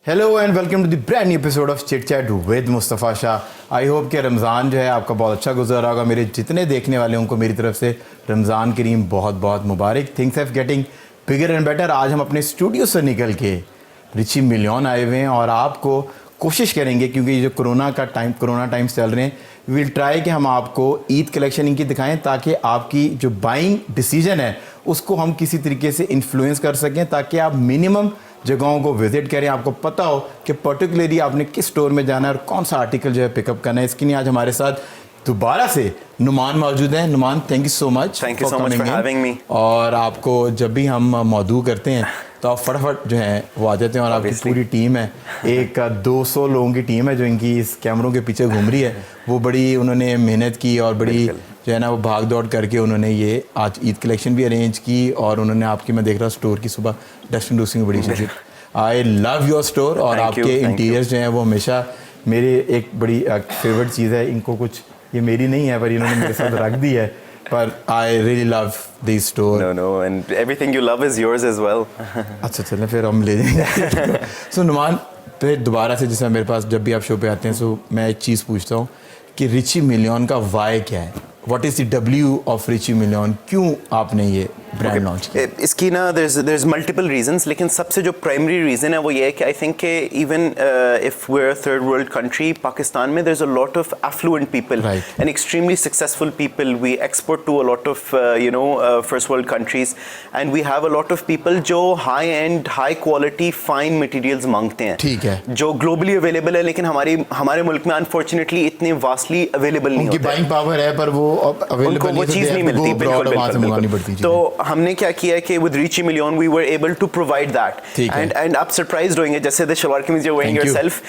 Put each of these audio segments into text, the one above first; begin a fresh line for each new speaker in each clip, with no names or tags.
Hello and welcome to the brand new episode of chit chat with Mustafa Shah. I hope कि रमज़ान जो है आपका बहुत अच्छा गुजर रहा होगा। मेरे जितने देखने वाले उनको मेरी तरफ से रमज़ान करीम बहुत बहुत मुबारक। Things have getting bigger and better. आज हम अपने स्टूडियो से निकल के रिची मिलियन आए हुए हैं और आपको कोशिश करेंगे, क्योंकि जो कोरोना टाइम्स चल रहे हैं, विल ट्राई कि हम आपको ईद कलेक्शन इनकी दिखाएं ताकि आपकी जो बाइंग डिसीजन है उसको हम किसी तरीके से इन्फ्लुएंस कर सकें, ताकि आप मिनिमम जगहों को विजिट करें। आपको पता हो कि पर्टिकुलरली आपने किस स्टोर में जाना है और कौन सा आर्टिकल जो है पिकअप करना है। इसके लिए आज हमारे साथ दोबारा से नुमान मौजूद हैं। Numan, thank you so much
for having me.
और आपको जब भी हम मौजू करते हैं तो आप फटाफट जो है वो आ जाते हैं और आपकी पूरी टीम है, एक 200 लोगों की टीम है जो इनकी इस कैमरों के पीछे घूम रही है। वो बड़ी उन्होंने मेहनत की और बड़ी जो है ना वो भाग दौड़ करके उन्होंने ये आज ईद कलेक्शन भी अरेंज की और उन्होंने आपकी, मैं देख रहा हूँ स्टोर की सुबह डस्टिंग डूस्टिंग बड़ी चीज़। आई लव योर स्टोर और आपके इंटीरियर्स जो हैं वो हमेशा मेरे एक बड़ी फेवरेट चीज़ है। इनको कुछ, ये मेरी नहीं है पर इन्होंने मेरे साथ रख दी है, पर I really love this store.
No, and everything you love is yours as well.
अच्छा चलें फिर हम ले जाएंगे। सो नुमान, फिर दोबारा से जैसे मेरे पास जब भी आप शो पे आते हैं सो मैं एक चीज़ पूछता हूँ कि रिची मिलियन का वाई क्या है? What is the W of Richie Million? क्यों आपने ये ब्रांड लॉन्च किया?
इसकी ना there's multiple reasons, लेकिन सबसे जो प्राइमरी रीज़न है वो ये है कि आई थिंक कि even if we're a third world country, Pakistan में there's a lot of affluent people and extremely successful people. We export to a lot of first world countries and we have a lot of people जो high end, high quality, fine materials मांगते हैं।
ठीक है,
जो globally available है, लेकिन हमारे मुल्क में unfortunately इतने vastly available नहीं होते।
उनकी बाइंग पावर है पर वो
उनको वो चीज़ नहीं मिलती। बिल्कुल। तो हमने क्या किया कि with Richie Million we were able to provide that and आप सरप्राइज्ड होंगे जैसे the शलवार कमीज you're wearing yourself।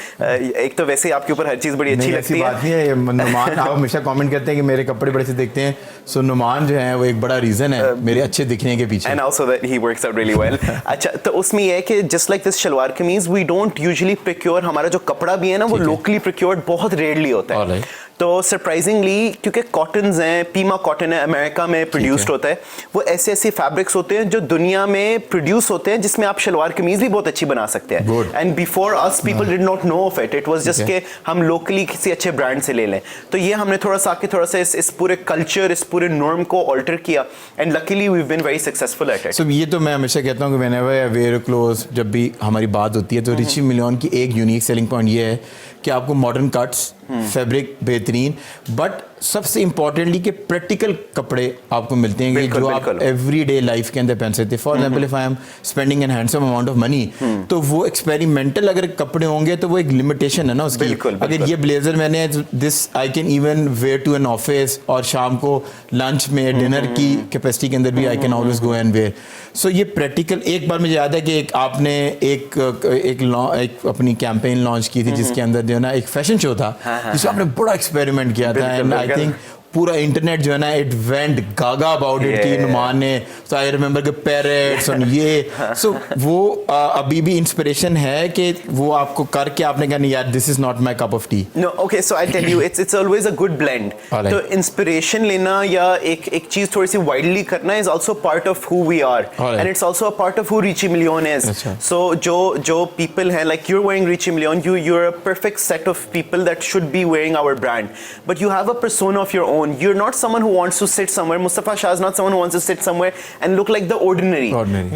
एक तो वैसे आपके ऊपर हर चीज़ बड़ी अच्छी लगती है।
बात नहीं है, नुमान आप हमेशा कमेंट करते हैं कि मेरे कपड़े बड़े से दिखते हैं। सो नुमान जो है वो एक बड़ा रीज़न है मेरे अच्छे दिखने के पीछे।
And also that he works out really well। अच्छा, तो उसमें ये है कि just like this शलवार कमीज we don't usually procure, हमारा जो कपड़ा भी है ना वो locally procured बहुत रेयरली होता है। तो सरप्राइजिंगली क्योंकि कॉटन्स हैं, पीमा कॉटन है, अमेरिका में प्रोड्यूस्ड होता है, वो ऐसे ऐसे फैब्रिक्स होते हैं जो दुनिया में प्रोड्यूस होते हैं जिसमें आप शलवार कमीज भी बहुत अच्छी बना सकते हैं। And before us people did not know of it, it was just के हम लोकली किसी अच्छे ब्रांड से ले लें। तो ये हमने थोड़ा सा इस पूरे कल्चर, इस पूरे नॉर्म को ऑल्टर किया and luckily we have been very successful at it.
So ये तो मैं हमेशा कहता हूँ कि व्हेनेवर आई वेयर क्लोथ्स, जब भी हमारी बात होती है तो रिची मिलियन की एक यूनिक सेलिंग पॉइंट ये है कि आपको मॉडर्न कट्स, फैब्रिक बेहतरीन, बट सबसे इंपॉर्टेंटली कि प्रैक्टिकल कपड़े आपको मिलते हैं कि जो आप एवरीडे लाइफ के अंदर पहन सकते हैं। For example if I am spending an handsome amount of money, तो वो एक्सपेरिमेंटल अगर कपड़े होंगे तो वो एक लिमिटेशन है ना उसकी। अगर ये ब्लेजर मैंने this I can even wear to an office और शाम को लंच में, डिनर की कैपेसिटी के अंदर भी I can always go and wear. So ये प्रैक्टिकल। एक बार मुझे याद है कि आपने एक अपनी कैंपेन लॉन्च की थी जिसके अंदर जो है ना एक फैशन शो था जिसमें आपने बड़ा एक्सपेरिमेंट किया था एंड आई थिंक पूरा इंटरनेट जो है ना it went Gaga about it कि नुमान ने, सो आई रिमेंबर के पैरेट्स और ये। सो वो अभी भी इंस्पिरेशन है कि वो आपको करके आपने कहा नहीं यार this is not my cup of tea.
No, okay, so I tell you it's always a good blend. तो इंस्पिरेशन लेना या एक चीज थोड़ी सी वाइडली करना is also part of who we are and it's also a part of who Rici Melion is. So जो people हैं, like you are wearing Rici Melion, you are a perfect set of people that should be wearing our brand, but you have a persona of your own. You're not someone who wants to sit somewhere. Mustafa Shah is not someone who wants to sit somewhere and look like the ordinary.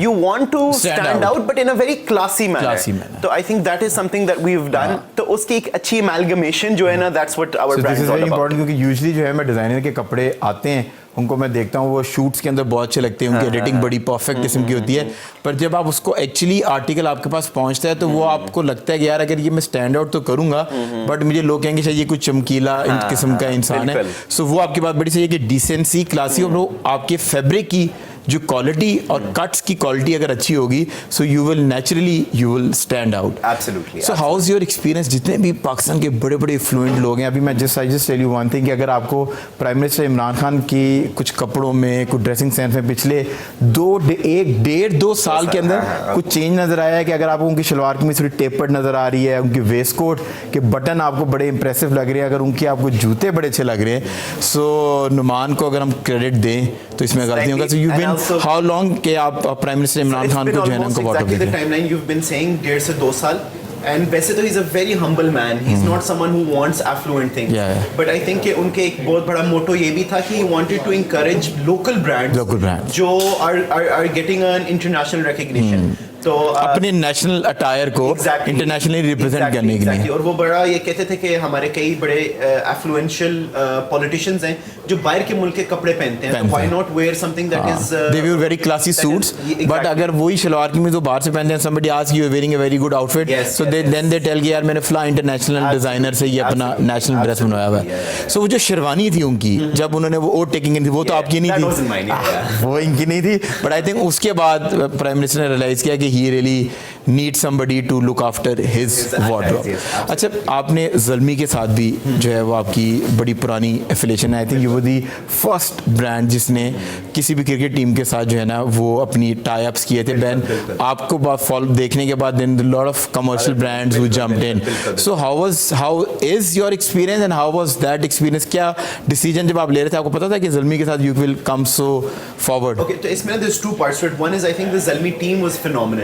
You want to stand out, but in a very classy manner. So I think that is something that we've done. तो उसकी एक अच्छी amalgamation जो है ना, that's what our brand is all about.
This is very important क्योंकि usually जो है मैं डिजाइनर के कपड़े आते हैं उनको मैं देखता हूँ वो शूट्स के अंदर बहुत अच्छे लगते हैं, उनकी एडिटिंग बड़ी परफेक्ट किस्म की होती है, पर जब आप उसको एक्चुअली आर्टिकल आपके पास पहुँचता है तो वो आपको लगता है कि यार अगर ये मैं स्टैंड आउट तो करूँगा बट मुझे लोग कहेंगे शायद ये कुछ चमकीला किस्म का इंसान है। सो वो आपकी बात बड़ी सही है कि डिसेंसी, क्लासी, और वो आपके फैब्रिक की जो क्वालिटी और कट्स की क्वालिटी अगर अच्छी होगी so you will naturally you will stand out.
Absolutely.
So how is your experience? जितने भी पाकिस्तान के बड़े बड़े फ्लुएंट लोग हैं, अभी मैं I just tell you one thing कि अगर आपको प्राइम मिनिस्टर इमरान खान की कुछ कपड़ों में, कुछ ड्रेसिंग सेंस में पिछले 1.5-2 साल के अंदर कुछ चेंज नजर आया है कि अगर आपको उनकी शलवार कमीज थोड़ी टेपर्ड नजर आ रही है, उनकी वेस्ट कोट के बटन आपको बड़े इंप्रेसिव लग रहे हैं, अगर उनके आपको जूते बड़े अच्छे लग रहे हैं, सो नुमान को अगर हम क्रेडिट दें तो इसमें गलती होगा। So you been how long के आप प्राइम मिनिस्टर इमरान खान को जो है ना उनको
exactly the timeline you've been saying 1.5 से 2 साल एंड वैसे तो he is a very humble man, he is not someone who wants affluent things, but I think कि उनके एक बहुत बड़ा मोटो ये भी था कि he wanted to encourage local brands जो are getting an international recognition, तो
अपने नेशनल अटायर को इंटरनेशनली रिप्रेजेंट करने के लिए।
और वो बड़ा ये कहते थे कि हमारे कई बड़े एफ्लुएंशियल पॉलिटिशियंस हैं जो बाहर के मुल्क के कपड़े पहनते हैं, तो why not wear something that is
they wear very classy suits, but अगर वही शलवार कमीज वो बाहर से पहनते हैं, somebody asks you are wearing a very good outfit, so then they tell कि यार मैंने फला इंटरनेशनल डिजाइनर से ये अपना नेशनल ड्रेस बनवाया हुआ है। सो वो जो शेरवानी थी उनकी जब उन्होंने वो ओट टेकिंग थी, वो तो आपकी नहीं थी, वो इनकी नहीं थी, बट आई थिंक उसके बाद प्राइम मिनिस्टर ने रियलाइज किया कि he really needs somebody to look after his wardrobe. अच्छा, आपने ज़ल्मी के साथ भी जो है वो आपकी बड़ी पुरानी एफिलिएशन है, I think you were the first brand जिसने किसी भी क्रिकेट टीम के साथ जो है ना वो अपनी टाई अप्स किए थे। बैन आपको फॉलो देखने के बाद then lot of commercial brands who jumped in, so how is your experience and how was that experience? क्या डिसीजन जब आप ले रहे थे आपको पता था कि ज़ल्मी के साथ you will come so forward?
Okay, तो इसमें there is two parts to it. One is I think the Zalmi team was phenomenal,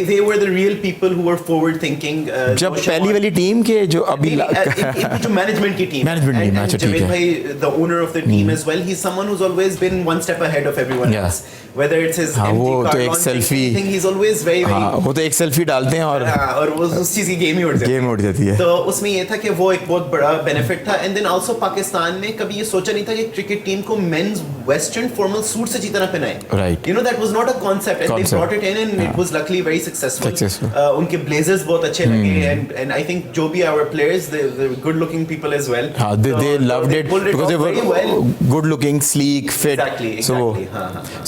they were the real people who were forward thinking,
जब पहली वाली टीम के जो अभी
जो मैनेजमेंट की टीम,
अच्छा ठीक है,
भाई the owner of the team as well, he's someone who's always been one step ahead of everyone else, whether it's his empty
वो
car
तो एक
launching,
selfie,
he's always very
वो तो एक सेल्फी डालते हैं और
वो उस चीज की गेम ही उड़ जाती है। तो उसमें ये था कि वो एक बहुत बड़ा बेनिफिट था। एंड देन आल्सो पाकिस्तान ने कभी ये सोचा नहीं था कि क्रिकेट टीम को मेंस वेस्टर्न फॉर्मल सूट से जितना पहनाए,
right,
you know that was not a concept, and they brought it in and it was luckily very successful. उनके ब्लेजर्स बहुत अच्छे लगे, एंड आई थिंक जो भी our players, they good looking people as well,
they loved it because they were good looking, sleek, fit,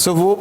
so वो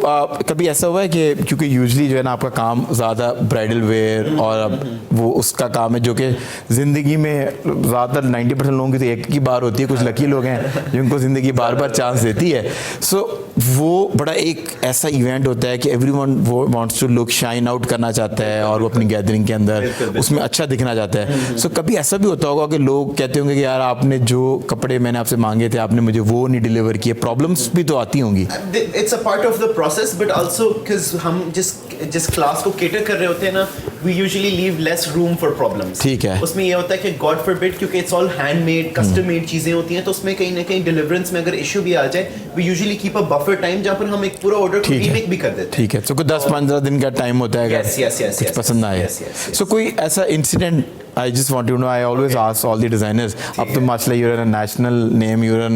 कभी ऐसा हुआ है कि क्योंकि यूजुअली जो है ना आपका काम ज़्यादा ब्राइडल वेयर और अब वो उसका काम है जो कि ज़िंदगी में ज़्यादातर 90% लोगों की तो एक ही बार होती है, कुछ लकी लोग हैं जिनको ज़िंदगी बार बार चांस देती है, सो वो बड़ा एक ऐसा इवेंट होता है कि एवरीवन वो wants to look shine out करना चाहता है और वो अपनी गैदरिंग के अंदर उसमें अच्छा दिखना चाहता है। सो कभी ऐसा भी होता होगा कि लोग कहते होंगे कि यार आपने जो कपड़े मैंने आपसे मांगे थे आपने मुझे वो नहीं डिलीवर किए, प्रॉब्लम्स भी तो आती होंगी।
It's a part of the process, but also because हम जिस क्लास को केटर कर रहे होते हैं ना, we usually leave less room for problems.
ठीक है,
उसमें ये होता है कि गॉड फॉरबिड, क्योंकि it's all handmade custom made चीजें होती हैं, तो उसमें कहीं ना कहीं डिलीवरेंस में अगर इशू भी आ जाए, we usually keep a buffer time जहां पर हम एक पूरा ऑर्डर को रीमेक भी कर देते हैं।
ठीक है, तो कुछ 10-15 दिन का टाइम होता है
कुछ
पसंद ना आए। सो कोई ऐसा incident I just want to know, I always ask all the designers, अब तो माशाल्लाह you're a national name, you're a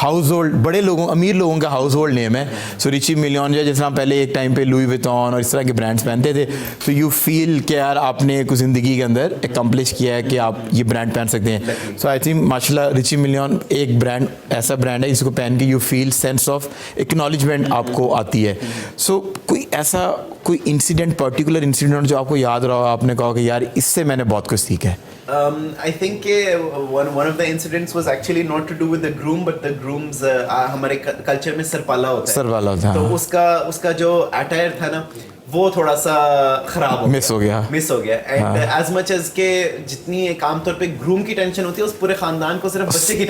household, बड़े लोगों अमीर लोगों का household name है, so रिची मिलियन जो जिस तरह पहले एक टाइम पे लुई विटॉन और इस तरह के ब्रांड्स पहनते थे, so you feel कि यार आपने कुछ ज़िंदगी के अंदर accomplish किया है कि आप ये ब्रांड पहन सकते हैं। so I think माशाल्लाह रिची मिलियन एक ब्रांड ऐसा ब्रांड है जिसको पहन के you feel sense of acknowledgement आपको आती है। so कोई ऐसा कोई इंसिडेंट, पर्टिकुलर इंसिडेंट जो आपको याद रहा हो, आपने कहा कि यार इससे मैंने बहुत कुछ सीखा है?
I think one of the incidents was actually not to do with the groom, but the groom's हमारे कल्चर में सरपाला होता है।
सरपाला होता है,
तो उसका जो अटायर था ना वो थोड़ा सा खराब हो
मिस हो गया
एंड एज मच एज के जितनी एक आमतौर पे ग्रूम की टेंशन होती है उस पूरे खानदान को सिर्फ बच्चे की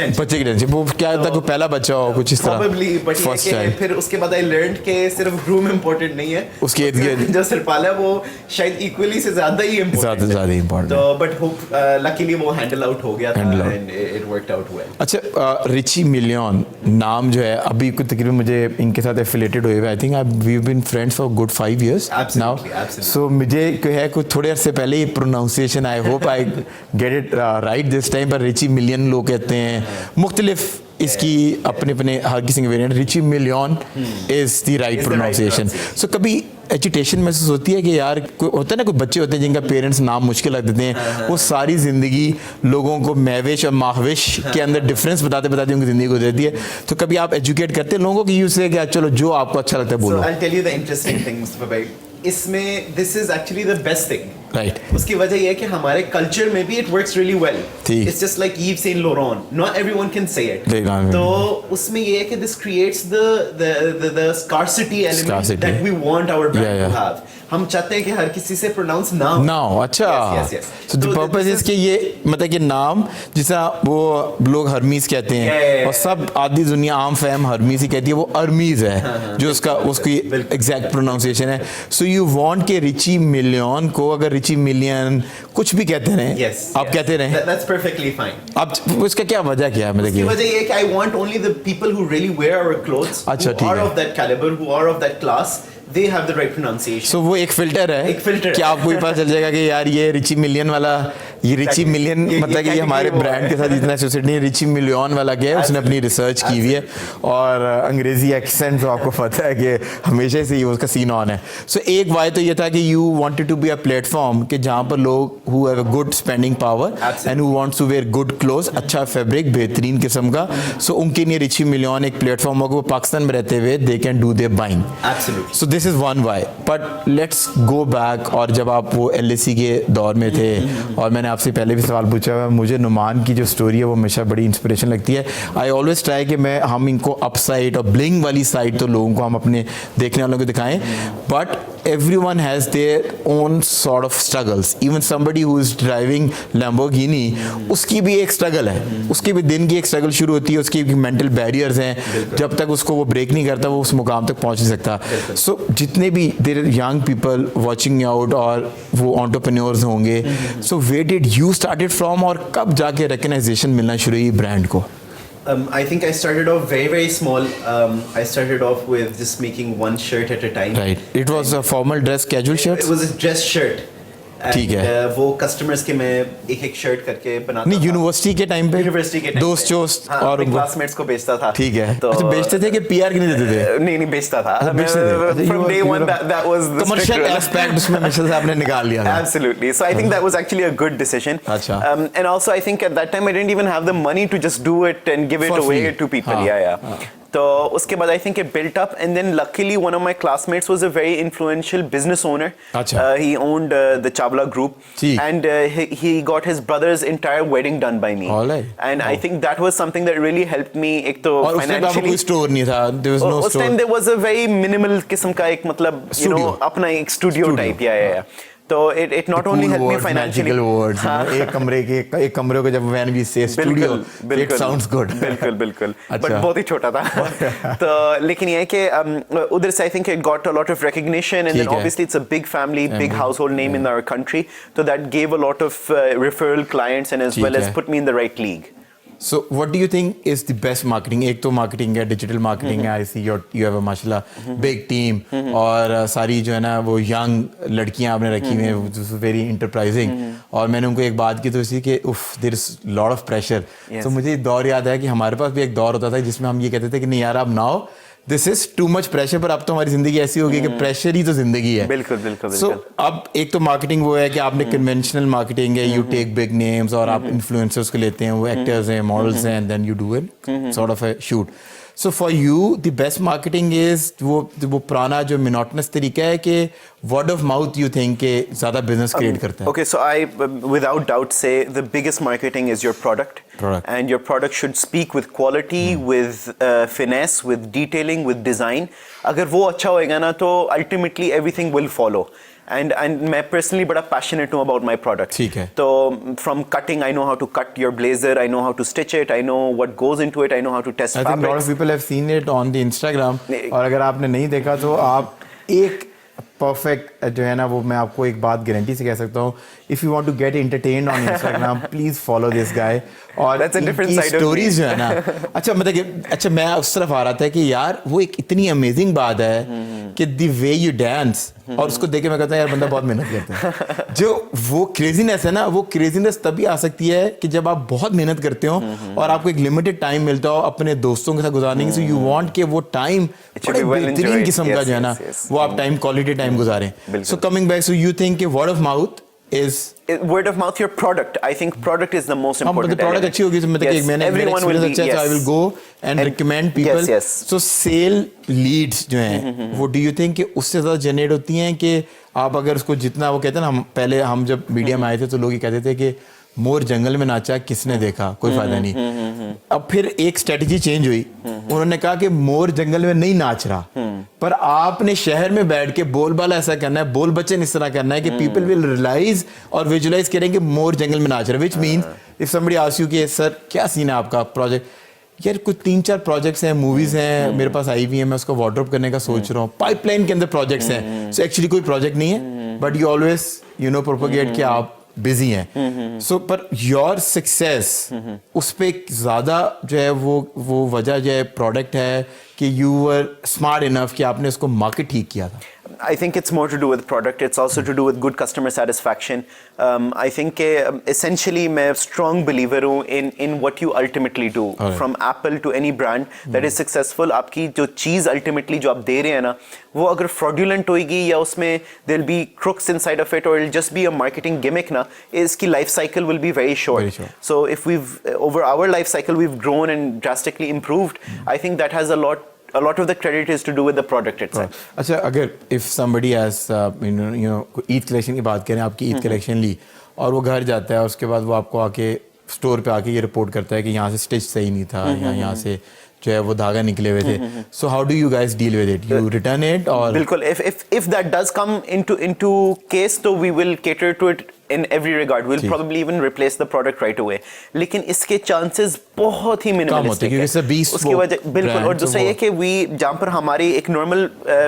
टेंशन वो क्या था कि पहला बच्चा हो कुछ इस तरह
probably,
फर्स्ट चाइल्ड। फिर उसके बाद आई लर्नड के सिर्फ ग्रूम इंपॉर्टेंट नहीं है,
उसके इर्द-गिर्द
जो सिरपाला वो शायद इक्वली से ज्यादा ही इंपॉर्टेंट है। तो बट होप लकीली वो हैंडल आउट हो गया था and it worked out well.
अच्छा, रिची मिलियन नाम जो है अभी कुछ तकरीबन मुझे इनके साथ एफिलिएटेड हुए, I think we have been friends for good 5 years now, so मुझे है कुछ थोड़े अरसे पहले ही pronunciation, I hope I get it right this time, पर रिची मिलियन लोग कहते हैं, मुख्तलिफ इसकी अपने अपने हर किसी के variant, Rici Melion is the right pronunciation. So कभी एजुटेशन महसूस होती है कि यार होता है ना, कोई बच्चे होते हैं जिनका पेरेंट्स नाम मुश्किल रख देते हैं, वो सारी ज़िंदगी लोगों को महविश और माहविश के अंदर डिफरेंस बताते बताते उनकी ज़िंदगी गुजरती है, तो कभी आप एजुकेट करते हैं लोगों को यूज से क्या चलो जो आपको अच्छा लगता है बोलो?
I tell you the interesting thing Mustafa भाई, इसमें this is actually the best thing,
right.
उसकी वजह ये है कि हमारे कल्चर में भी it works really well, it's just like Yves Saint Laurent, not everyone can say it, तो उसमें ये है कि this creates the scarcity element that we want our brand to have. हम चाहते हैं कि हर किसी से प्रोनाउंस ना हो।
नाउ अच्छा, सो द पर्पस इज कि ये मतलब कि नाम जिसा वो लोग हर्मीज कहते हैं और सब आधी दुनिया आम फैम हर्मीज ही कहती है, वो अर्मीज है जो उसकी एग्जैक्ट प्रोनाउंसिएशन है। सो यू वांट के रिची मिलियन को अगर रिची मिलियन कुछ भी कहते रहे, आप कहते रहे,
दैट्स परफेक्टली फाइन।
अब उसका क्या वजह क्या है? मतलब
कि वजह ये है कि I want only the people who really wear our clothes,
अच्छा ठीक है,
of that calibre, who are of that class, they have the right pronunciation.
So वो एक फिल्टर है, कि आपको भी पता चल जाएगा कि यार ये रिची मिलियन वाला, ये रिची मिलियन मतलब कि ये हमारे ब्रांड के साथ इतना एसोसिएट नहीं है, रिची मिलियन वाला क्या है, उसने अपनी रिसर्च की हुई है और अंग्रेजी एक्सेंट तो आपको पता है कि हमेशा से ही उसका सीन ऑन है। सो एक वाई तो ये था कि you wanted to be a platform कि जहाँ पर लोग who have a good spending power and who wants to wear good clothes, अच्छा फैब्रिक, बेहतरीन किस्म का, सो उनके लिए रिची मिलियन एक प्लेटफॉर्म होगा, वो पाकिस्तान में रहते हुए they can do their buying. So this is one why. But let's go back, और जब आप वो LSE के दौर में थे और मैंने आपसे पहले भी सवाल पूछा हुआ, मुझे नुमान की जो स्टोरी है वो हमेशा बड़ी इंस्पिरेशन लगती है। आई ऑलवेज ट्राई कि हम इनको अपसाइड और ब्लिंग वाली साइड तो लोगों को हम अपने देखने वालों को दिखाएं, but everyone has their own sort of struggles. Even somebody who is driving Lamborghini, उसकी भी एक स्ट्रगल है, उसकी भी दिन की एक स्ट्रगल शुरू होती है, उसकी मेंटल बैरियर्स हैं, जब तक उसको वो ब्रेक नहीं करता वो उस मुकाम तक पहुंच नहीं सकता। सो जितने भी there young people watching out और वो एंटरप्रेन्योर्स होंगे, so where did you started from और कब जाके रिकॉग्नाइजेशन मिलना शुरू हुई ब्रांड को?
I think I started off very small. I started off with just making one shirt at a time.
Right. It was a formal dress, casual shirt.
It was a dress shirt.
ठीक है,
वो customers के मैं एक shirt करके बनाता
नहीं, university के टाइम पे,
यूनिवर्सिटी के
दोस्त और
क्लासमेट्स को बेचता था।
ठीक है,
तो
अच्छा बेचते थे कि PR के नहीं देते थे?
नहीं बेचता था,
from
day one that was the
commercial aspect उसमें हमेशा से आपने निकाल लिया था।
Absolutely, so I think that was actually a good decision.
अच्छा,
and also I think at that time I didn't even have the money to just do it and give it away to people. या तो उसके बाद I think it built up and then luckily one of my classmates was a very influential business owner. He owned the Chawla group and he got his brother's entire wedding done by me. And I think that was something that really helped me. एक तो financially,
कोई store नहीं था, there was no store.
उस time there was a very minimal किस्म का एक मतलब you know अपना एक स्टूडियो टाइप। या तो it not only helped me financially,
एक कमरे को जब when we say studio it sounds good,
बिल्कुल but बहुत ही छोटा था। तो लेकिन ये है कि उधर से I think it got a lot of recognition and then obviously it's a big family, big household name in our country, so that gave a lot of referral clients and as well as put me in the right league.
So what do you think is the best marketing? एक तो marketing है, digital marketing है, I see you have a माशाल्लाह big team और सारी जो है ना वो young लड़कियां आपने रखी हुई हैं, very enterprising, और मैंने उनको एक बात की तो इसी कि there is lot of pressure. तो मुझे दौर याद है कि हमारे पास भी एक दौर होता था जिसमें हम ये कहते थे कि नहीं यार अब now this is too much pressure, पर अब तो हमारी जिंदगी ऐसी होगी कि प्रेशर ही तो जिंदगी है।
बिल्कुल।
सो अब एक तो मार्केटिंग वो है कि आपने कन्वेंशनल मार्केटिंग है, यू टेक बिग नेम्स और आप इन्फ्लुएंसर्स को लेते हैं, वो एक्टर्स हैं, मॉडल्स हैं, and then you do it sort of a shoot. So for you the best marketing is वो पुराना जो मोनोटोनस तरीका है कि word of mouth you think के ज़्यादा business create करता है?
Okay, so I without doubt say the biggest marketing is your product. And your product should speak with quality, with finesse, with detailing, with design. अगर वो अच्छा होएगा ना तो ultimately everything will follow. And मैं personally बड़ा passionate हूँ about my product.
ठीक है.
तो from cutting, I know how to cut your blazer, I know how to stitch it, I know what goes into it, I know how to test fabrics.
I think a lot of people have seen it on the Instagram. और अगर आपने नहीं देखा तो आप एक perfect जो है ना वो मैं आपको एक बात गारंटी से कह सकता हूँ, if you want to get entertained on Instagram please follow this guy. और स्टोरीज जो है ना अच्छा मतलब अच्छा मैं उस तरफ आ रहा था कि यार वो एक इतनी अमेजिंग बात है कि द वे यू डांस, और उसको देख के मैं कहता हूँ यार बंदा बहुत मेहनत करता है। जो वो क्रेजीनेस है ना, वो क्रेजीनेस तभी आ सकती है कि जब आप बहुत मेहनत करते हो और आपको एक लिमिटेड टाइम मिलता हो अपने दोस्तों के साथ गुजारने की। सो यू वांट कि वो टाइम बड़े बेहतरीन किस्म का जो है ना वो आप टाइम क्वालिटी टाइम गुजारें। So coming back, so you think कि word of mouth is
word of mouth, your product. I think product is the most important.
But the product अच्छी होगी तो मतलब कि मैंने experience अच्छा है, so I will go and recommend people. So sale leads जो हैं वो do you think कि उससे ज़्यादा generate होती हैं कि आप अगर उसको जितना वो कहते हैं ना, हम पहले हम जब मीडिया में आए थे तो लोग ये कहते थे कि मोर जंगल में नाचा किसने देखा, कोई फायदा नहीं। अब फिर एक स्ट्रेटजी चेंज हुई, उन्होंने कहा कि मोर जंगल में नहीं नाच रहा, पर आपने शहर में बैठ के बोलबाला ऐसा करना है, बोल बच्चन इस तरह करना है कि पीपल विल रियलाइज और विजुलाइज करेंगे मोर जंगल में नाच रहा है, which means if somebody asks you कि सर क्या सीन है आपका प्रोजेक्ट, यार कुछ 3-4 प्रोजेक्ट्स हैं, मूवीज हैं मेरे पास आई हुई हैं, मैं उसको वार्डरोब करने का सोच रहा हूँ, पाइपलाइन के अंदर प्रोजेक्ट्स हैं, सो एक्चुअली कोई प्रोजेक्ट नहीं है, बट यू ऑलवेज प्रोपोगेट कि आप बिजी हैं। सो पर योर सक्सेस उस पे ज्यादा जो है वो वजह जो है प्रोडक्ट है कि यू वर स्मार्ट इनफ कि आपने उसको मार्केट ठीक किया था।
I think it's more to do with product. It's also to do with good customer satisfaction. I think essentially मैं strong believer हूँ in what you ultimately do.
Right.
From Apple to any brand that is successful, आपकी जो चीज़ ultimately जो आप दे रहे हैं ना, वो अगर fraudulent होगी या उसमें there'll be crooks inside of it or it'll just be a marketing gimmick ना, इसकी life cycle will be very short.
Very short.
So if we've over our life cycle we've grown and drastically improved, I think that has a lot of the credit is to do with the product itself.
अच्छा, अगर if somebody has Eid collection की बात करें, आपकी Eid collection ली और वो घर जाता है, उसके बाद वो आपको आके स्टोर पे आके ये रिपोर्ट करता है कि यहाँ से स्टिच सही नहीं था या यहाँ से जो है वो धागा निकले हुए थे, so how do you guys deal with it, you return it और
बिल्कुल if that does come into case तो we will cater to it in every regard. We'll probably even replace the product right away. लेकिन इसके chances बहुत ही minimalistic है। उसकी वजह बिल्कुल, और दूसरा ये कि जहाँ पर हमारी एक normal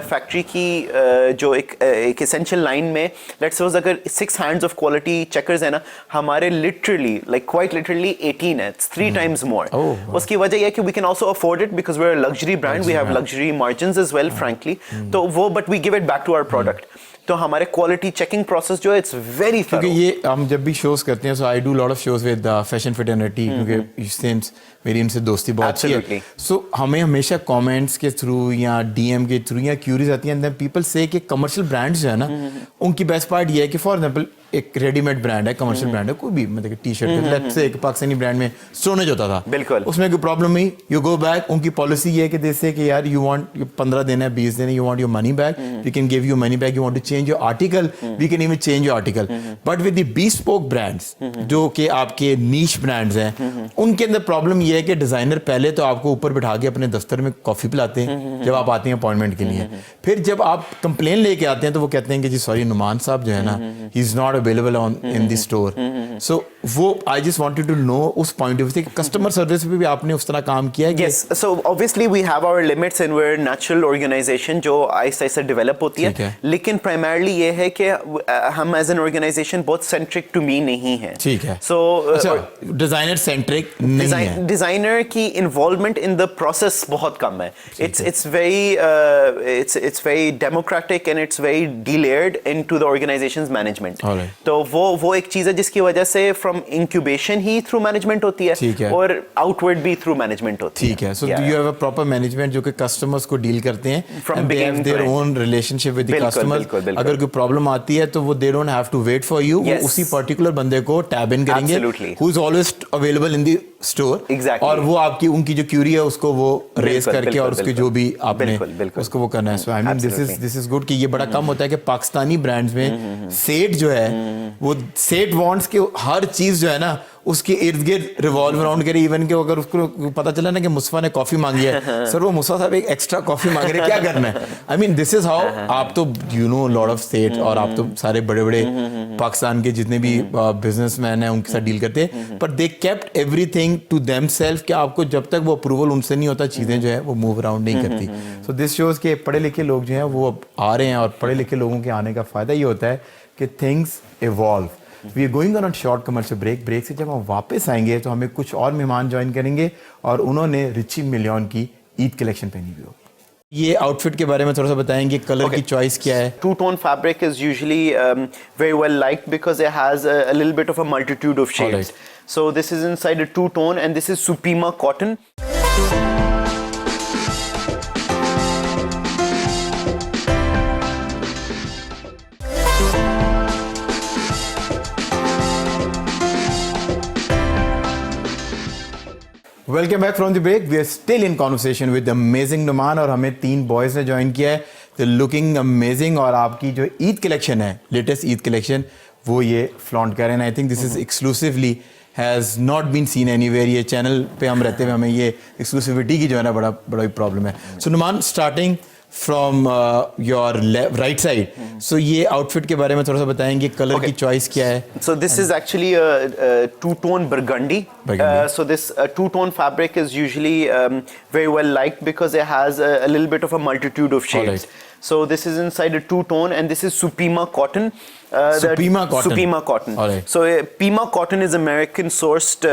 factory की जो एक essential line में let's suppose अगर 6 hands of quality checkers है ना, हमारे literally like quite literally 18 है, it's 3 times more. उसकी वजह ये है कि we can also afford it because we're a luxury brand, we have luxury margins as well frankly. तो वो but we give it back to our product. तो हमारे क्वालिटी चेकिंग प्रोसेस जो है इट्स वेरी
क्योंकि ये हम जब भी शोज करते हैं, so I do lot of shows with fashion fraternity, क्योंकि सिंस मेरी इनसे दोस्ती बहुत अच्छी है, सो हमें हमेशा कमेंट्स के थ्रू या डीएम के थ्रू या क्यूरीज आती हैं, एंड देन पीपल से कि कमर्शियल ब्रांड्स जो है ना, उनकी बेस्ट पार्ट ये है कि फॉर एग्जांपल एक रेडीमेड ब्रांड है, कमर्शियल ब्रांड है, कोई भी मतलब टी शर्ट लेट्स से एक पाकिस्तानी ब्रांड में स्टोनेज होता था,
बिल्कुल
उसमें कोई प्रॉब्लम नहीं, यू गो बैक, उनकी पॉलिसी ये है कि जैसे कि यार यू वांट 15 दिन है 20 दिन है, you want your money back, we can give you money back, you want to change your article, we can even change your article, but with the bespoke brands जो कि आपके नीश ब्रांड्स हैं, उनके अंदर प्रॉब्लम ये है कि designer पहले तो आपको ऊपर बिठा के अपने दफ्तर में कॉफी पिलाते हैं जब आप आते हैं अपॉइंटमेंट के लिए, फिर जब आप कंप्लेन लेके आते हैं तो वो कहते हैं कि जी सॉरी नुमान साहब जो है ना, he is not available on in the store, so वो I just wanted to know उस पॉइंट ऑफ व्यू से कस्टमर सर्विस पे भी आपने उस तरह काम किया है?
Yes, so obviously we have our limits and we are natural organisation जो आहिस्ता आहिस्ता डेवलप होती है, लेकिन प्राइमरली ये है कि हम एज एन ऑर्गेनाइजेशन बहुत सेंट्रिक टू मी नहीं है।
ठीक है,
सो
डिजाइनर सेंट्रिक नहीं है,
डिजाइनर की इन्वॉल्वमेंट इन द प्रोसेस बहुत कम है, it's very democratic and it's very delayered into the organisations management, तो वो एक चीज है जिसकी वजह से फ्रॉम इंक्यूबेशन ही थ्रू मैनेजमेंट होती है और आउटवर्ड भी थ्रू मैनेजमेंट होती है।
ठीक है, so do you have a proper management जो कि कस्टमर्स को डील करते हैं, and they have their own relationship with the customer, अगर कोई प्रॉब्लम आती है तो वो they don't have to wait for you, वो उसी पर्टिकुलर बंदे को टैब इन करेंगे who is always available in the store, और वो आपकी उनकी जो क्यूरी है उसको वो रेज करके और उसके जो भी आपने उसको वो करना है। So I mean this is good कि ये बड़ा कम होता है कि पाकिस्तानी ब्रांड्स में सेट जो है वो सेट वांट्स के हर चीज जो है ना उसके इर्द गिर्द रिवॉल्व अराउंड करे, इवन के अगर उसको पता चला ना कि मुस्फा ने कॉफी मांगी है, सर वो मुस्फा साहब एक एक्स्ट्रा कॉफी मांग रहे हैं, क्या करना है? I mean this is how आप तो you know lot of set, और आप तो सारे बड़े बड़े पाकिस्तान के जितने भी बिजनेसमैन हैं उनके साथ डील करते हैं, पर they kept everything to themselves कि आपको जब तक वो अप्रूवल उनसे नहीं होता चीजें जो है वो मूव अराउंड नहीं करती। सो दिस शोज के पढ़े लिखे लोग जो हैं वो अब आ रहे हैं, और पढ़े लिखे लोगों के आने का फायदा ये होता है कि things evolve. We are going on a short commercial break से जब हम वापस आएंगे तो हमें कुछ और मेहमान ज्वाइन करेंगे और उन्होंने रिची मिलियन की ईद कलेक्शन पहनी हुई होगी। ये आउटफिट के बारे में थोड़ा सा बताएंगे, कलर की चॉइस क्या है? Two
tone fabric is usually very well liked because it has a little bit of a multitude of shades, so this is inside a two tone and this is supima cotton.
Welcome back from the break, we are still in conversation with amazing Numan, और हमें 3 boys ने join किया है, तो looking amazing, और आपकी जो Eid collection है, लेटेस्ट ईद कलेक्शन, वो ये फ्लॉन्ट कर रहे हैं। I think this is exclusively has not been seen anywhere. ये चैनल पे हम रहते हुए हमें ये एक्सक्लूसिविटी की जो है ना बड़ा प्रॉब्लम है। So Numan, starting from your right side, so ये आउटफिट के बारे में थोड़ा सा बताएंगे, कलर की चॉइस क्या है?
So this is actually a two-tone burgundy. So this two-tone fabric is usually very well liked because it has a little bit of a multitude of shades.
Alright.
So this is inside a two-tone, and this is Supima cotton.
Supima cotton.
Supima cotton.
Alright.
So Pima cotton is American sourced.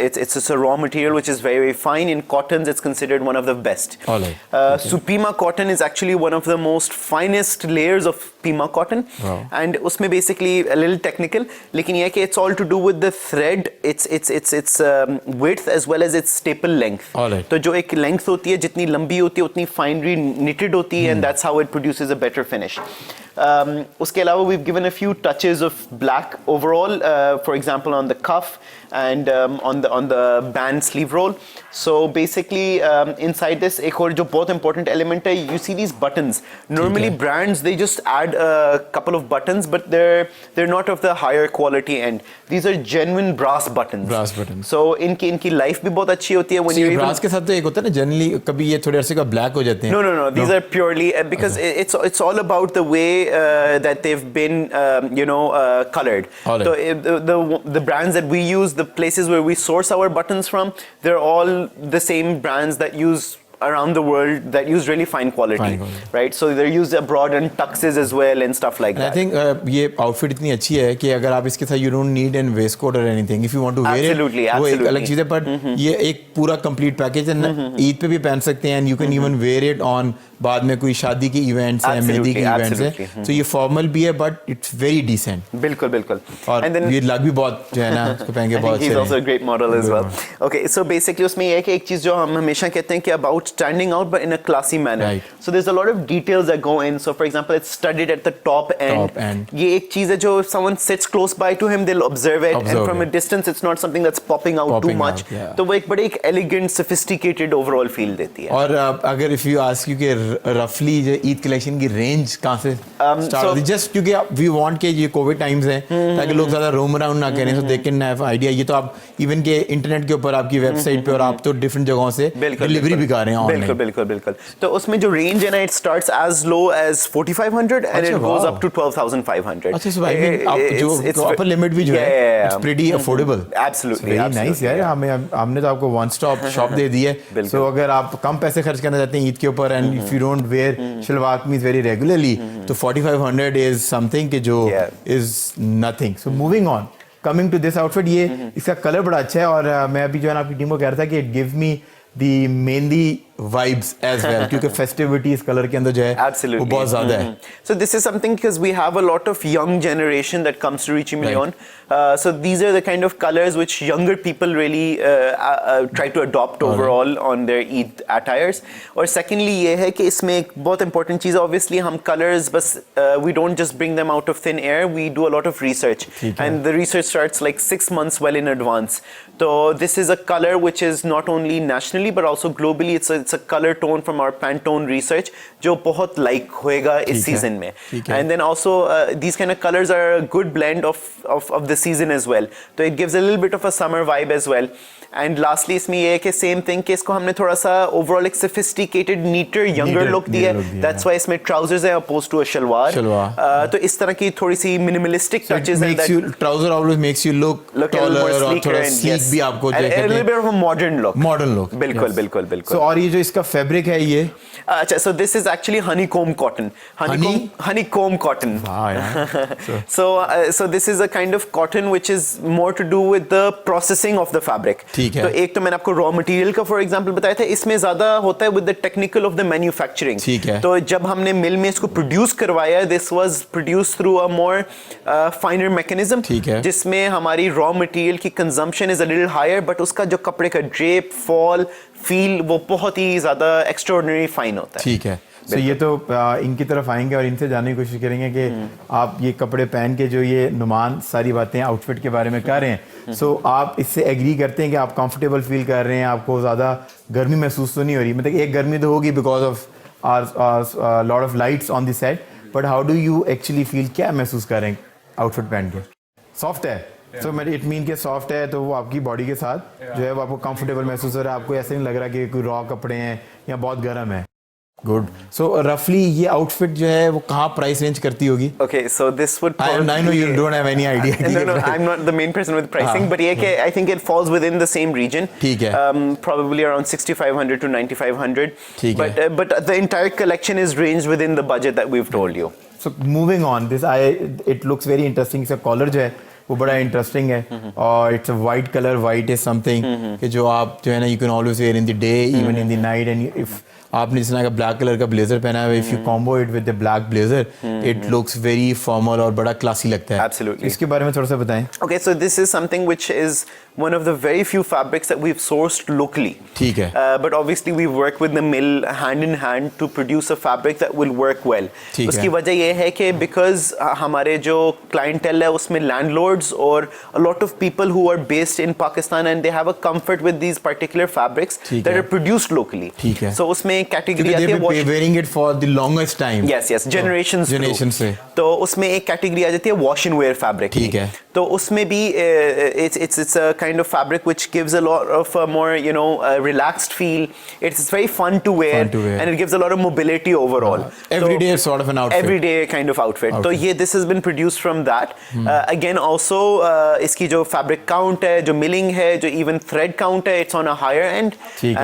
It's a raw material which is very, very fine. In cottons, it's considered one of the best.
Alright.
Supima cotton is actually one of the most finest layers of Pima cotton.
Wow.
And उसमें basically a little technical, लेकिन ये है कि it's all to do with the thread, its width as well as its staple length.
Alright.
तो जो एक length होती है, जितनी लंबी होती है, उतनी finely knitted होती है, and that's how it produces a better finish. उसके अलावा we've given a few touches of black overall, for example on the cuff and on the band sleeve roll. So basically inside this एक और जो बहुत important element है, you see these buttons. Normally brands they just add a couple of buttons, but they're not of the higher quality end. These are genuine brass buttons.
Brass buttons.
So इनकी life भी बहुत अच्छी होती है when you
brass के साथ तो एक होता है ना जनरली, कभी ये थोड़े अरसे का ब्लैक हो जाते हैं।
No. These are purely because it's all about the way that they've been colored. So the brands that we use, the places where we source our buttons from, they're all the same brands that use around the world that use really fine quality, right? So they're used abroad and tuxes as well and stuff like that.
I think ये outfit इतनी अच्छी है कि अगर आप इसके साथ you don't need an waistcoat or anything if you want to wear it. वो एक अलग चीज़ है, पर ये एक पूरा complete package है। ईद पे भी पहन सकते हैं and you can even wear it on बाद में कोई शादी की इवेंट्स हैं, मेहंदी की इवेंट्स हैं, तो ये फॉर्मल भी है बट इट्स वेरी डिसेंट।
बिल्कुल
और ये लग भी बहुत जो है ना उसको पहन के बहुत अच्छे हैं।
He's also a great model as well. Okay, so basically उसमें ये है कि एक चीज़ जो हम हमेशा कहते हैं कि about standing out but in a classy manner. So there's a lot of details that go in. So for example, it's studded at the top end. ये एक चीज़ है जो if someone sits close by to him, they'll observe it, and from a distance, it's not something that's popping out too much. तो वो एक बड़े एक elegant, sophisticated overall feel देती है।
और अगर if you ask you कि रफली जो ईद कलेक्शन की रेंज कहाँ से स्टार्ट होती है, जस्ट क्योंकि वी वांट के ये कोविड टाइम्स हैं ताकि लोग ज़्यादा रोम अराउंड ना करें, सो दे कैन हैव आइडिया। ये तो आप इवन के इंटरनेट के ऊपर आपकी वेबसाइट पे और आप तो डिफरेंट जगहों से डिलीवरी भी कर रहे हैं ऑनलाइन।
बिल्कुल। तो उसमें जो रेंज है ना, it starts as low as 4500 and it goes up to 12500।
अच्छा, सो आई मीन आप जो अपर लिमिट भी जो है it's pretty affordable.
Absolutely
very nice यार। हमने तो आपको वन स्टॉप शॉप दे दी है। सो अगर आप कम पैसे खर्च करना चाहते हैं ईद के ऊपर and if you don't wear shalwar kameez very regularly, तो 4500 इज समथिंग कि जो is nothing. So moving on, coming to this outfit, ये इसका कलर बड़ा अच्छा है और मैं अभी जो है ना आपकी टीम को कह रहा था कि it gives me the mehndi vibes as well क्योंकि festivities कलर के अंदर जो है वो बहुत ज़्यादा है।
So this is something because we have a lot of young generation that comes to Richie Million. So these are the kind of colors which younger people really try to adopt overall on their Eid attires. और secondly ये है कि इसमें एक बहुत important चीज़, obviously हम colors बस we don't just bring them out of thin air, we do a lot of research and the research starts like 6 months well in advance. So this is a color which is not only nationally but also globally, it's a color tone from our Pantone research जो बहुत like होएगा इस season में, and then also these kind of colors are a good blend of the season as well, so it gives a little bit of a summer vibe as well. And lastly इसमें ये है कि same thing कि इसको हमने थोड़ा सा overall एक sophisticated, neater, younger look दिया है, that's why इसमें trousers है opposed to a shalwar. तो इस तरह की थोड़ी सी minimalistic touches हैं that
trouser always makes you look taller और थोड़ा sleek भी आपको
a little bit of a modern look. बिल्कुल।
So और ये जो इसका fabric है ये,
अच्छा, so this is actually honeycomb cotton. Honeycomb cotton. So this is a kind of cotton which is more to do with the processing of the fabric. तो एक तो मैंने आपको रॉ मटेरियल का फॉर एग्जांपल बताया था, इसमें ज्यादा होता है with the technical of the manufacturing. तो जब हमने मिल में इसको प्रोड्यूस करवाया, this was produce through a more finer mechanism, जिसमें हमारी रॉ मटेरियल की consumption is a little higher, but उसका जो कपड़े का ड्रेप, फॉल, फील वो बहुत ही ज्यादा एक्स्ट्राऑर्डिनरी फाइन होता है।
ठीक है। तो ये तो इनकी तरफ आएंगे और इनसे जानने की कोशिश करेंगे कि आप ये कपड़े पहन के जो ये नुमान सारी बातें आउटफिट के बारे में कर रहे हैं, सो आप इससे एग्री करते हैं कि आप कंफर्टेबल फील कर रहे हैं, आपको ज़्यादा गर्मी महसूस तो नहीं हो रही? मतलब एक गर्मी तो होगी because of lot of lights on the set, but how do you actually feel, क्या महसूस कर रहे हैं? आउटफिट पहन के सॉफ्ट है सो मेरे इट मीन के सॉफ्ट है तो वो आपकी बॉडी के साथ जो है वो आपको कंफर्टेबल महसूस हो रहा है, आपको ऐसे नहीं लग रहा कि कोई रॉ कपड़े हैं या बहुत गर्म है। गुड। सो रफली ये आउटफिट जो है वो कहाँ प्राइस रेंज करती होगी?
Okay, so this would probably
I know you don't have any idea.
No, I'm not the main person with pricing, but yeah, I think it falls within the same region.
ठीक है।
Probably around 6,500 to 9,500.
ठीक है।
But the entire collection is ranged within the budget that we've told you.
So moving on, it looks very interesting. इसका collar जो है वो बड़ा interesting है और it's a white colour, white is something कि जो आप जो है ना you can always wear in the day even in the night and if आपने जिस तरह का ब्लैक कलर का ब्लेजर पहना है, if you combo it with the black blazer it looks very formal और बड़ा क्लासी लगता है।
Absolutely.
इसके बारे में थोड़ा सा बताएं।
Okay, so this is something which is one of the very few fabrics that we've sourced locally.
ठीक है।
But obviously we work with the mill hand in hand to produce a fabric that will work well.
ठीक
उसकी
है।
वजह ये है कि because हमारे जो clientele है उसमें landlords और a lot of people who are based in Pakistan and they have a comfort with these particular fabrics
ठीक
that
है।
are produced locally.
ठीक है।
So उसमें एक category आती है
wearing it for the longest time.
Yes, generations through.
Generation से।
तो उसमें एक कैटेगरी आ जाती है वॉश एंड वेयर फैब्रिक।
ठीक है।
तो उसमें भी it's a kind of fabric which gives a lot of more relaxed feel. It's very fun to wear and it gives a lot of mobility overall.
Everyday sort of an outfit.
Everyday kind of outfit. तो ये this has been produced from that. Again also इसकी जो fabric count है, जो milling है, जो even thread count है, it's on a higher end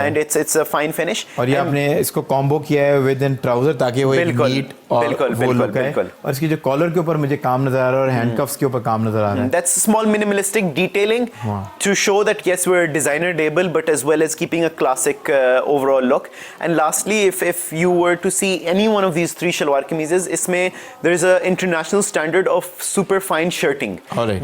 and it's a fine finish.
और ये आपने इसको कॉम्बो किया है विद इन ट्राउजर ताकि वो एक नीट और वो लुक है और इसकी जो कॉलर के ऊपर मुझे काम नजर आ रहा है और हैंडकफ्स के ऊपर काम नजर आ रहा है।
That's small minimalistic detailing to show that yes we're designer able but as well as keeping a classic overall look. And lastly if you were to see any one of these three shalwar kameezes इसमें there is a international standard of super fine shirting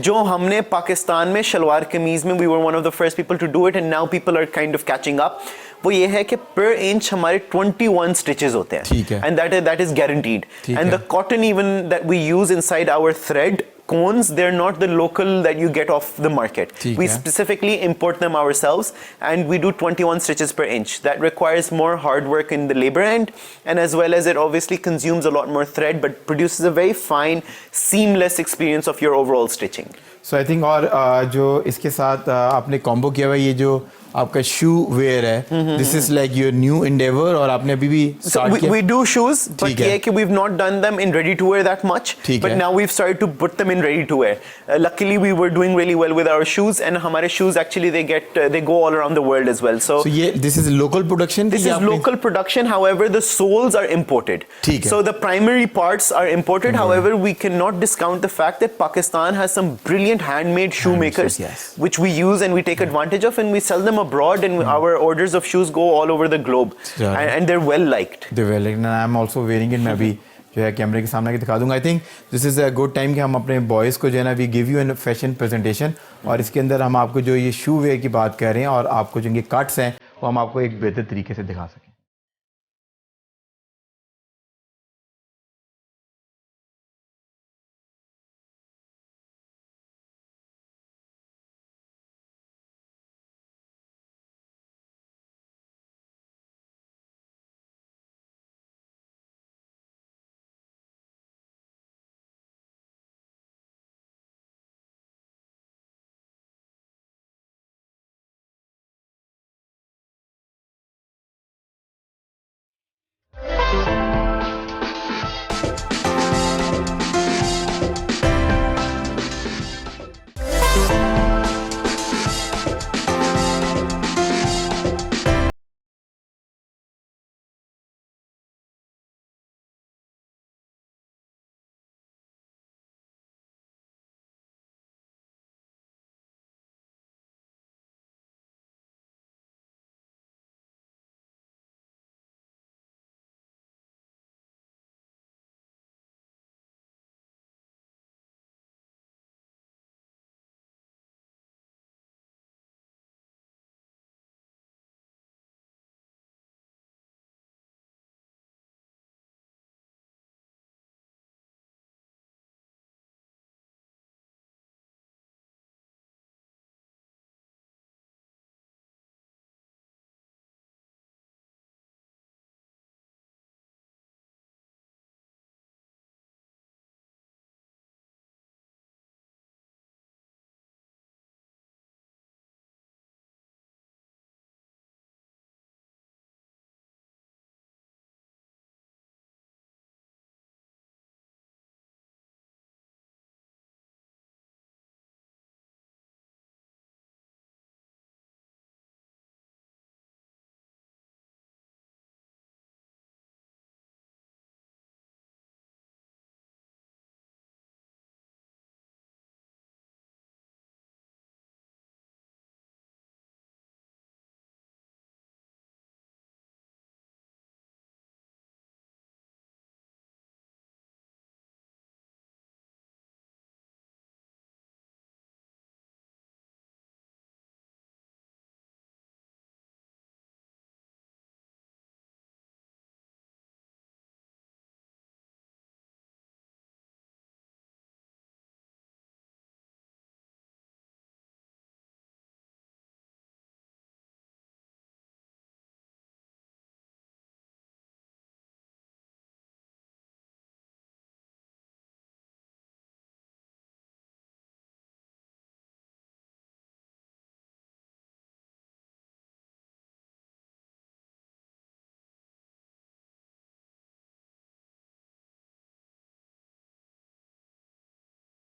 जो हमने पाकिस्तान में शलवार कमीज में we were one of the first people to do it and now people are kind of catching up. वो ये है कि per inch हमारे 21 stitches होते हैं।
ठीक है।
And that is guaranteed. And the cotton even that we use inside our thread cones, they're not the local that you get off the market. We specifically import them ourselves and we do 21 stitches per inch. That requires more hard work in the labor end and as well as it obviously consumes a lot more thread but produces a very fine seamless experience of your overall stitching.
So I think और जो इसके साथ आपने combo किया हुआ ये जो आपका शू वेयर है this is like your new Endeavour और आपने अभी भी स्टार्ट किया?
We do shoes but ये कि we've not done them in ready to wear that much but now we've started to put them in ready to wear. Luckily we were doing really well with our shoes and हमारे shoes actually they go all around the world as well. So
ये this is local production?
This is local production, however the soles are imported. So the primary parts are imported, however we cannot discount the fact that Pakistan has some brilliant handmade shoemakers which we use and we take advantage of and we sell them abroad and our orders of shoes go all over the globe and they're well liked.
They're well liked and I'm also wearing it. मैं भी जो है कैमरे के सामने दिखा दूंगा। I think this is a good time कि हम अपने बॉयज़ को जो है ना we give you an fashion presentation और इसके अंदर हम आपको जो ये शू वेयर की बात कर रहे हैं और आपको जो इनके कट्स हैं वो हम आपको एक बेहतर तरीके से दिखा सकें।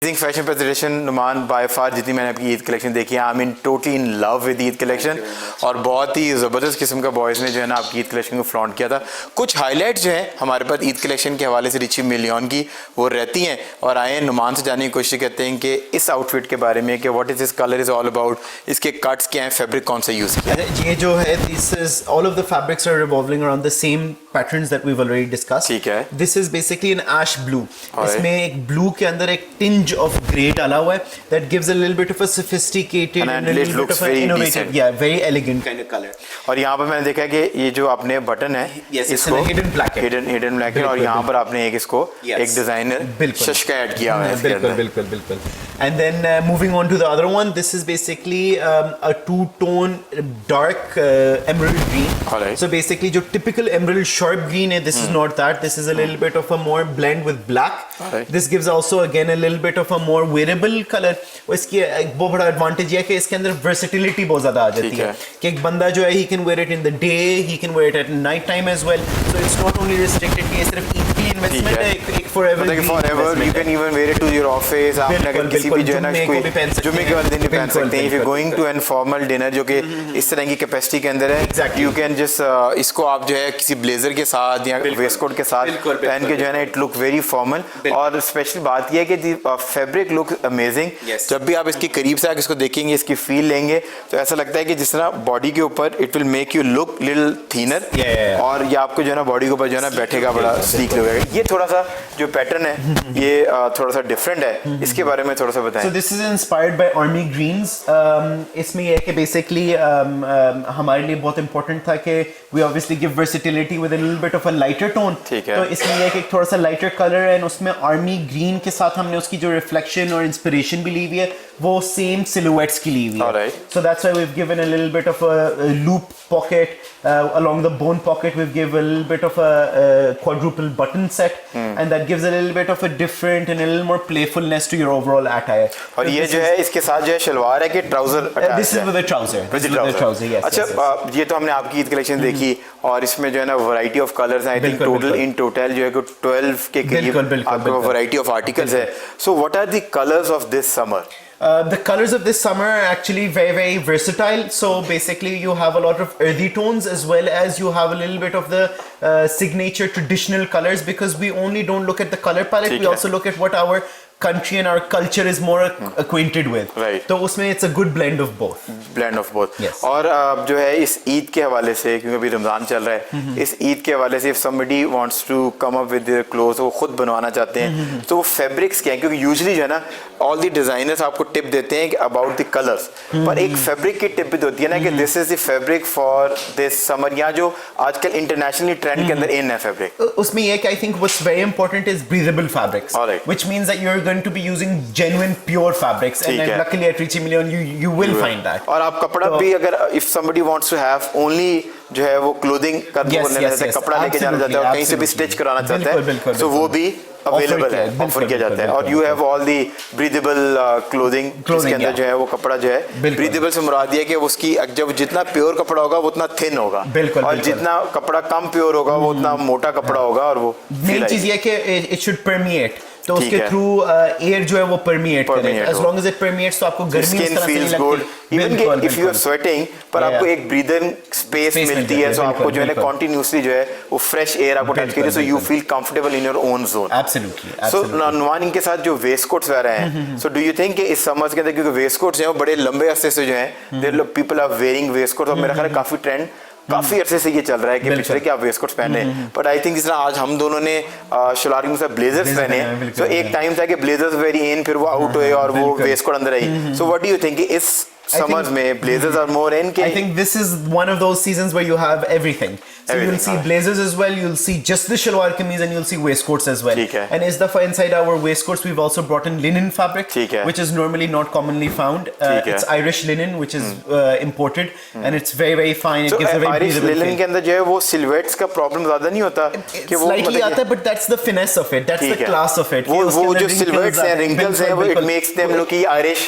Fashion presentation Numan by far जितनी मैंने आपकी ईद कलेक्शन देखी है, I mean totally in love with Eid collection और बहुत ही ज़बरदस्त किस्म का बॉयज़ ने जो है ना आपकी ईद कलेक्शन को फ्लॉन्ट किया था। कुछ हाईलाइट जो है हमारे पास ईद कलेक्शन के हवाले से रिची मिलियन की वो रहती हैं और आए नुमान से जानने की कोशिश करते हैं कि इस आउटफिट के बारे में कि what is this colour is all about, इसके कट्स क्या हैं, फैब्रिक कौन सा यूज़ किया।
ये जो है this is all of the fabrics are revolving around the same patterns that we have already discussed.
ठीक है,
this is basically an ash blue. इसमें एक ब्लू के अंदर एक टिंज ऑफ ग्रे डाला हुआ है that gives a little bit of a sophisticated and a little bit of an innovative, very elegant kind of color.
और यहाँ पर मैंने देखा कि ये जो आपने बटन है
इसको hidden
black और यहाँ पर आपने एक इसको एक डिजाइनर शश का ऐड किया हुआ है।
बिल्कुल। And then moving on to the other one, this is basically a two-tone dark emerald green.
Alright.
So basically जो typical emerald sharp green है, this is not that. This is a little bit of a more blend with black.
Alright.
This gives also again a little bit of a more wearable color. इसकी एक बहुत बड़ा advantage है कि इसके अंदर versatility बहुत ज़्यादा आ जाती है कि एक बंदा जो है he can wear it in the day, he can wear it at night time as well. So it's not only restricted कि सिर्फ ईद की इन्वेस्टमेंट है, एक forever
you can even wear it to your office। आप अगर किसी भी जो है ना कोई जुम्मे के वाले दिन भी पहन सकते हैं। If you're going to an formal dinner जो कि इस तरह की कैपेसिटी के अंदर है, you can just इसको आप जो है किसी ब्लेजर के साथ या वेस्ट कोट के साथ पहन के जो है ना इट लुक वेरी फॉर्मल। और स्पेशल बात यह है कि फैब्रिक लुक अमेजिंग। जब भी आप इसके करीब से आकर इसको देखेंगे, इसकी फील लेंगे तो ऐसा लगता है कि जिस तरह बॉडी के ऊपर it will make you look little thinner और ये आपको जो है ना बॉडी के ऊपर जो है ना बैठेगा बड़ा स्लीक लगेगा। ये थोड़ा सा जो पैटर्न है ये थोड़ा सा डिफरेंट है, इसके बारे में थोड़ा सा बताएं।
So this is inspired by army greens. इसमें ये है कि basically हमारे लिए बहुत important था कि we obviously give versatility with a little bit of a lighter tone.
ठीक है।
तो इसमें ये है कि थोड़ा सा lighter color है और उसमें army green के साथ हमने उसकी जो reflection और inspiration भी ली हुई है वो same silhouettes की ली हुई है।
Alright.
So that's why we've given a little bit of a loop pocket along the bone pocket. We've given a little bit of a quadruple button set, and that gives a little bit of a different and a little more playfulness to your overall attire.
और ये जो है इसके साथ जो है शलवार है कि ट्राउजर अटैच है?
This is with a trouser.
With the trouser,
yes.
अच्छा, ये तो हमने आपकी ईद कलेक्शन देखी और इसमें जो है ना वैरायटी ऑफ कलर्स हैं। I think total in total जो है 12 के करीब आपको वैरायटी ऑफ आर्टिकल्स है। So what are the colours of this summer?
The colors of this summer are actually very, very versatile. So basically you have a lot of earthy tones as well as you have a little bit of the signature traditional colors, because we only don't look at the color palette, we also look at what our country and our culture is more acquainted with.
Right.
तो उसमें it's a good blend of both.
Blend of both.
Yes.
और जो है इस ईद के हवाले से, क्योंकि अभी रमज़ान चल रहा है, इस ईद के हवाले से if somebody wants to come up with their clothes, वो खुद बनवाना चाहते हैं तो वो फैब्रिक्स क्या है? क्योंकि यूजुअली जो है ना all the designers आपको टिप देते हैं about the colors, पर एक फैब्रिक की टिप भी होती है ना कि this is the fabric for this summer, या जो आजकल इंटरनेशनली ट्रेंड के अंदर इन है फैब्रिक।
उसमें ये कि I think what's very important is breathable fabrics.
Alright.
Which means that you're going to be using genuine pure fabrics, and then luckily at Richie Million you will find that.
और आप कपड़ा भी अगर if somebody wants to have only जो है वो clothing कपड़ा लेके जाना चाहता है और कहीं से भी स्टिच कराना चाहता है तो वो भी अवेलेबल है, ऑफर किया जाता है। और you have all the breathable clothing जिसके अंदर जो है वो कपड़ा जो है ब्रीदेबल से मुराद ये कि उसकी जब जितना प्योर कपड़ा होगा वो उतना थिन होगा और जितना कपड़ा कम प्योर होगा वो उतना मोटा कपड़ा होगा। और वो
मेन चीज ये कि इट शुड परमिएट, तो उसके थ्रू एयर जो है वो परमिएट करे। As long as it permeates तो आपको गर्मी इस तरह से नहीं लगती।
Even if you are sweating पर आपको एक ब्रीदिंग स्पेस मिलती है, सो आपको जो है ना कंटिन्यूअसली जो है वो फ्रेश एयर आपको टच करिए, so you feel comfortable in your own zone.
Absolutely.
So Numan इनके साथ जो वेस्ट कोट्स वगैरह हैं, सो डू यू थिंक कि इस समर्स के अंदर क्योंकि वेस्ट कोट्स हैं वो बड़े लंबे अरसे से जो है there people are wearing waist coats और मेरा ख्याल है काफी ट्रेंड काफी अरसे से ये चल रहा है कि पिछले कि आप वेस्ट कोट्स पहने, बट आई थिंक जिस तरह आज हम दोनों ने शलवार के साथ ब्लेजर्स पहने, सो एक टाइम था कि ब्लेजर्स वेरी इन, फिर वो आउट हुए और वो वेस्ट कोट अंदर आई। So what do you think इस summers में blazers are more in?
I think this is one of those seasons where you have everything. So you'll see blazers as well, you'll see just the shalwar kameez, and you'll see waistcoats as well. And is the inside our waistcoats we've also brought in linen fabric, which is normally not commonly found. It's Irish linen which is imported, and it's very very fine. It gives a very
Irish linen के अंदर जो है वो silhouettes का problem ज़्यादा नहीं होता
कि वो slightly आता है, but that's the finesse of it, that's the class of it.
वो जो silhouettes हैं, wrinkles हैं, वो it makes them look Irish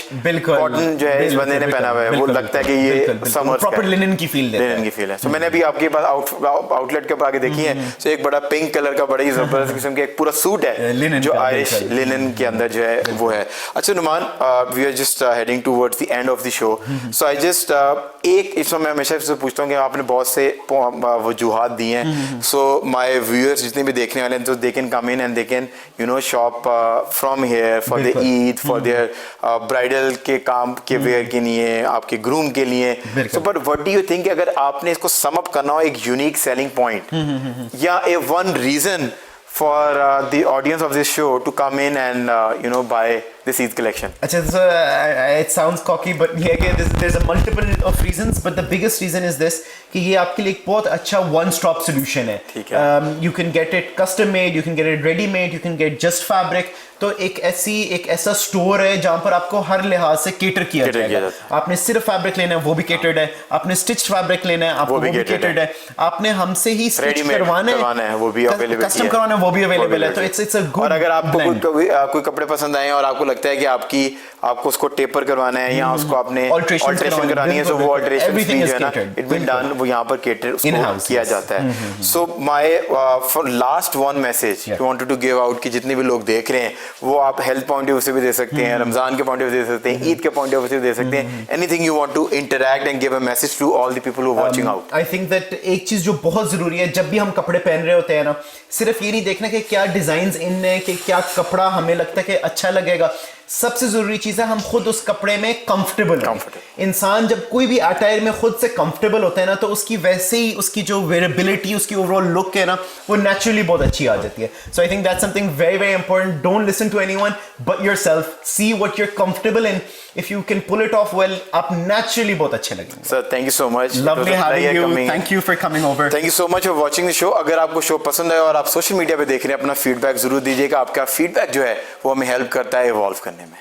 cotton जो है इस बंदे ने पहना हुआ है वो लगता है कि ये समर
प्रॉपर लिनन की फील है।
लिनन की फील है। सो मैंने अभी आपके पास आउटलेट के ऊपर आगे देखी है, तो एक बड़ा पिंक कलर का बड़ा ही जबरदस्त किस्म का एक पूरा सूट है जो आयरिश लिनन के अंदर जो है वो है। अच्छा Numan, we are just heading towards the end of the show, so I just एक इसमें मैं हमेशा से पूछता हूँ कि आपने बहुत से वजूहात दिए हैं, सो माय व्यूअर्स जितने भी देखने वाले हैं, तो they can come in and they can you know shop from here for the Eid, for their bridal के काम के वेयर के लिए, आपके ग्रूम के लिए। So but what do you think, अगर आपने इसको सम अप करना हो एक यूनिक सेलिंग पॉइंट या a one reason for the audience of this show to come in and you know buy this Eid collection?
Achha, so it sounds cocky, but yeah, there's a multiple of reasons, but the biggest reason is this कि ये आपके लिए एक बहुत अच्छा one stop solution है।
ठीक है।
You can get it custom made, you can get it ready made, you can get just fabric। तो एक ऐसा स्टोर है जहाँ पर आपको हर लिहाज से केटर किया जाएगा। आपने सिर्फ फैब्रिक लेना है वो भी केटर्ड है, आपने स्टिच फैब्रिक लेना है आपको वो भी केटर्ड है, आपने हमसे ही स्टिच करवाना है वो भी अवेलेबल है, कस्टम करवाना है वो भी अवेलेबल है। तो इट्स अ गुड।
और अगर आपको कोई कपड़े पसंद आए और आपको लगता है कि आपको उसको टेपर करवाना है या उसको आपने ऑल्टरेशन करानी है, तो वो ऑल्टरेशन जो है ना, इट विल डन, वो यहाँ पर केटर उसको किया जाता है। So my for last one message you wanted to give out कि जितने भी लोग देख रहे हैं वो आप हेल्थ पॉइंट ऑफ व्यू से भी दे सकते हैं, रमजान के पॉइंट ऑफ व्यू से दे सकते हैं, ईद के पॉइंट ऑफ व्यू से दे सकते हैं, anything you want to interact and give a message to all the people who are watching out.
I think that एक चीज जो बहुत जरूरी है जब भी हम कपड़े पहन रहे होते हैं ना, सिर्फ ये नहीं देखना कि क्या डिजाइन्स इन है, कि क्या कपड़ा हमें लगता है कि अच्छा लगेगा। सबसे जरूरी चीज है हम खुद उस कपड़े में कंफर्टेबल। इंसान जब कोई भी अटायर में खुद से कंफर्टेबल होता है ना, तो उसकी वैसे ही उसकी जो वेरेबिलिटी, उसकी ओवरऑल लुक है ना, वो नेचुरली बहुत अच्छी आ जाती है। So I think that's something very very important. Don't listen to anyone but yourself, see what you are comfortable in, if you can pull it off well, आप नेचुरली बहुत अच्छे लगेंगे।
Sir thank you so much,
lovely having you, thank you for coming over.
Thank you so much for watching the show. अगर आपको show पसंद आया और आप सोशल मीडिया पे देख रहे हैं, अपना फीडबैक जरूर दीजिएगा। आपका फीडबैक जो है वो हमें हेल्प करता है इवॉल्व करने में।